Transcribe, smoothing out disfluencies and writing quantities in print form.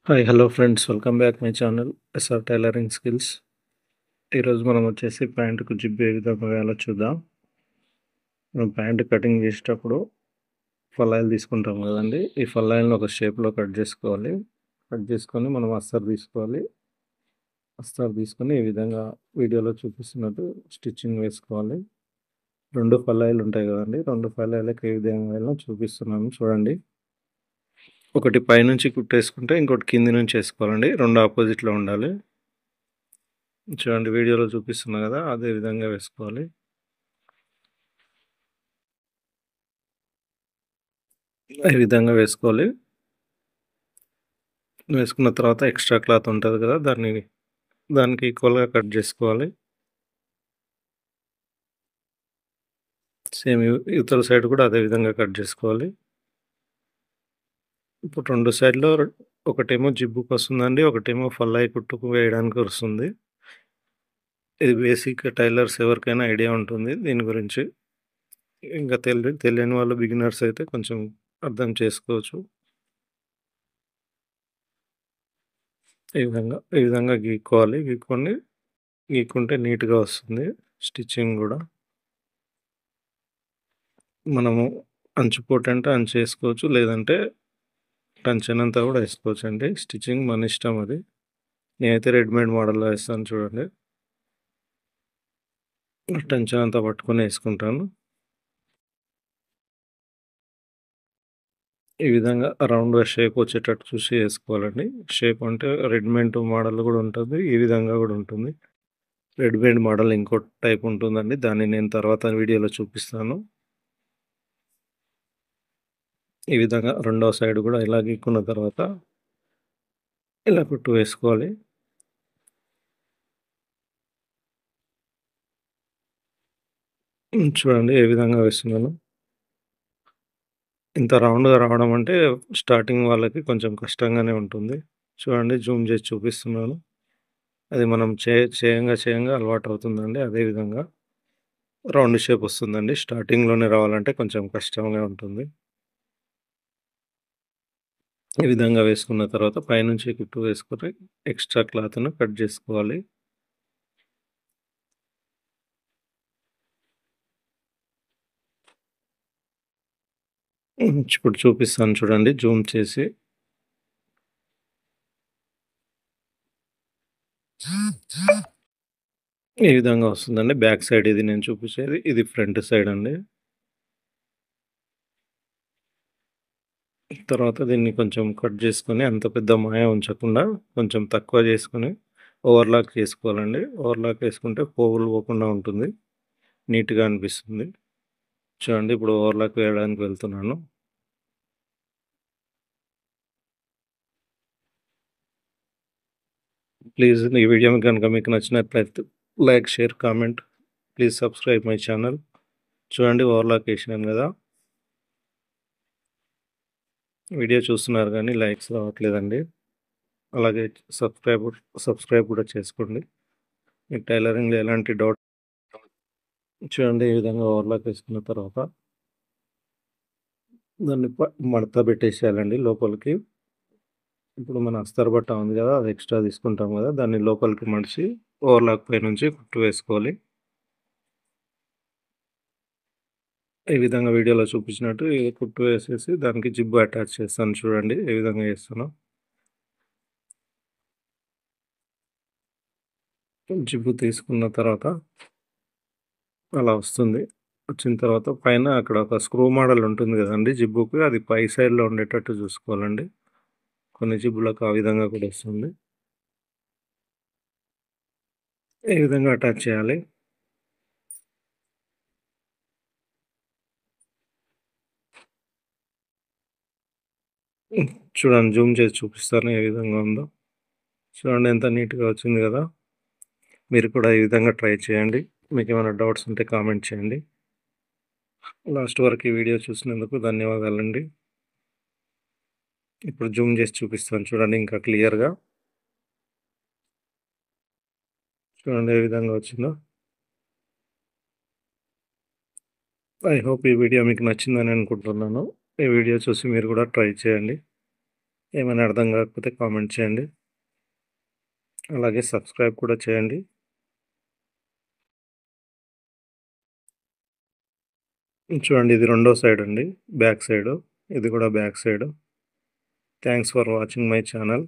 Hi hello friends, welcome back my channel SR tailoring skills. ఈరోజు మనం వచ్చేసి ప్యాంటుకు zip ఏ విధంగా వేయాలో చూద్దాం. మనం ప్యాంటు కటింగ్ చేసేటప్పుడు ఫల్లాయిలు తీసుకుంటాం కదండి. ఈ ఫల్లాయిలను ఒక షేప్లో కట్ చేసుకోవాలి. కట్ చేసుకొని మనం అస్తర్ తీసుకోవాలి. అస్తర్ తీసుకొని ఈ విధంగా వీడియోలో చూపిస్తున్నట్టు స్టిచ్చింగ్ వేసుకోవాలి. రెండు ఫల్లాయిలు ఉంటాయి కదండి, రెండు ఫల్లాయిలకు ఏ విధంగా వేయాలో చూపిస్తున్నాను చూడండి. ఒకటి పైనుంచి కుట్టేసుకుంటే ఇంకోటి కింది నుంచి వేసుకోవాలండి. రెండు ఆపోజిట్లో ఉండాలి. చూడండి వీడియోలో చూపిస్తున్నా కదా, అదే విధంగా వేసుకోవాలి. ఈ విధంగా వేసుకోవాలి. వేసుకున్న తర్వాత ఎక్స్ట్రా క్లాత్ ఉంటుంది కదా, దానికి ఈక్వల్గా కట్ చేసుకోవాలి. సేమ్ ఇవతల సైడ్ కూడా అదే విధంగా కట్ చేసుకోవాలి. ఇప్పుడు రెండు సైడ్లో ఒకటేమో జిబ్బుకు వస్తుందండి, ఒకటేమో ఫల్లాయి కుట్టుకు వేయడానికి వస్తుంది. ఇది బేసిక్ టైలర్స్ ఎవరికైనా ఐడియా ఉంటుంది దీని గురించి. ఇంకా తెలియని వాళ్ళు బిగినర్స్ అయితే కొంచెం అర్థం చేసుకోవచ్చు. ఈ విధంగా గీక్కోవాలి. గీక్కుంటే నీట్గా వస్తుంది స్టిచ్చింగ్ కూడా. మనము అంచుపోటు అంటే అంచు వేసుకోవచ్చు, లేదంటే టంచనంతా కూడా వేసుకోవచ్చు అండి. స్టిచ్చింగ్ మన ఇష్టం అది. నేనైతే రెడీమేడ్ మోడల్లో వేస్తాను చూడండి. టెన్షన్ అంతా పట్టుకొని వేసుకుంటాను. ఈ విధంగా రౌండ్గా షేప్ వచ్చేటట్టు చూసి వేసుకోవాలండి. షేప్ అంటే రెడీమేడ్ మోడల్ కూడా ఉంటుంది, ఈ విధంగా కూడా ఉంటుంది. రెడీమేడ్ మోడల్ ఇంకో టైప్ ఉంటుందండి, దాన్ని నేను తర్వాత వీడియోలో చూపిస్తాను. ఈ విధంగా రెండో సైడ్ కూడా ఇలా గీక్కున్న తర్వాత ఇలా కుట్టు వేసుకోవాలి. చూడండి ఏ విధంగా వేస్తున్నాను. ఇంత రౌండ్గా రావడం అంటే స్టార్టింగ్ వాళ్ళకి కొంచెం కష్టంగానే ఉంటుంది. చూడండి జూమ్ చేసి చూపిస్తున్నాను. అది మనం చేయంగా అలవాటు అవుతుందండి. అదేవిధంగా రౌండ్ షేప్ వస్తుందండి. స్టార్టింగ్లోనే రావాలంటే కొంచెం కష్టంగా ఉంటుంది. ఈ విధంగా వేసుకున్న తర్వాత పైనుంచి కుట్టు వేసుకొని ఎక్స్ట్రా క్లాత్ను కట్ చేసుకోవాలి. ఇప్పుడు చూపిస్తాను చూడండి జూమ్ చేసి. ఈ విధంగా వస్తుందండి. బ్యాక్ సైడ్ ఇది నేను చూపించేది, ఇది ఫ్రంట్ సైడ్ అండి. తర్వాత దీన్ని కొంచెం కట్ చేసుకొని అంత పెద్ద మాయ ఉంచకుండా కొంచెం తక్కువ చేసుకొని ఓవర్లాక్ చేసుకోవాలండి. ఓవర్లాక్ వేసుకుంటే పోగులు పోకుండా ఉంటుంది, నీట్గా అనిపిస్తుంది. చూడండి ఇప్పుడు ఓవర్లాక్ వేయడానికి వెళ్తున్నాను. ప్లీజ్ ఈ వీడియో కనుక మీకు నచ్చినట్లయితే like, share, comment. Please subscribe my channel. చూడండి ఓవర్లాక్ వేసినాను కదా. వీడియో చూస్తున్నారు కానీ లైక్స్ రావట్లేదండి. అలాగే సబ్స్క్రైబ్ కూడా చేసుకోండి. మీకు టైలరింగ్లో ఎలాంటి డౌట్. చూడండి ఈ విధంగా ఓవర్లాక్ వేసుకున్న తర్వాత దాన్ని మడత పెట్టేసేయాలండి లోపలికి. ఇప్పుడు మన అస్తర్ బట్ట ఉంది కదా, అది ఎక్స్ట్రా తీసుకుంటాం కదా, దాన్ని లోపలికి మడిచి ఓవర్లాక్ పై నుంచి కుట్టు వేసుకోవాలి. ఈ విధంగా వీడియోలో చూపించినట్టు ఈ కుట్టు వేసేసి దానికి జిబ్బు అటాచ్ చేస్తాను. చూడండి ఏ విధంగా చేస్తాను. జిబ్బు తీసుకున్న తర్వాత అలా వస్తుంది. వచ్చిన తర్వాత పైన అక్కడ ఒక స్క్రూ మోడల్ ఉంటుంది కదండి జిబ్బుకి, అది పై సైడ్లో ఉండేటట్టు చూసుకోవాలండి. కొన్ని జిబ్బులకు ఆ విధంగా కూడా వస్తుంది. ఈ విధంగా అటాచ్ చేయాలి. చూడండి జూమ్ చేసి చూపిస్తాను ఏ విధంగా ఉందో. చూడండి ఎంత నీట్గా వచ్చింది కదా. మీరు కూడా ఈ విధంగా ట్రై చేయండి. మీకు ఏమైనా డౌట్స్ ఉంటే కామెంట్ చేయండి. లాస్ట్ వరకు ఈ వీడియో చూసినందుకు ధన్యవాదాలండి. ఇప్పుడు జూమ్ చేసి చూపిస్తాను చూడండి ఇంకా క్లియర్గా. చూడండి ఏ విధంగా వచ్చిందో. ఐ హోప్ ఈ వీడియో మీకు నచ్చిందని అనుకుంటున్నాను. ఈ వీడియో చూసి మీరు కూడా ట్రై చేయండి. ఏమైనా అర్థం కాకపోతే కామెంట్ చేయండి. అలాగే సబ్స్క్రైబ్ కూడా చేయండి. చూడండి, ఇది రెండో సైడ్ అండి, బ్యాక్ సైడు. ఇది కూడా back side. Thanks for watching my channel.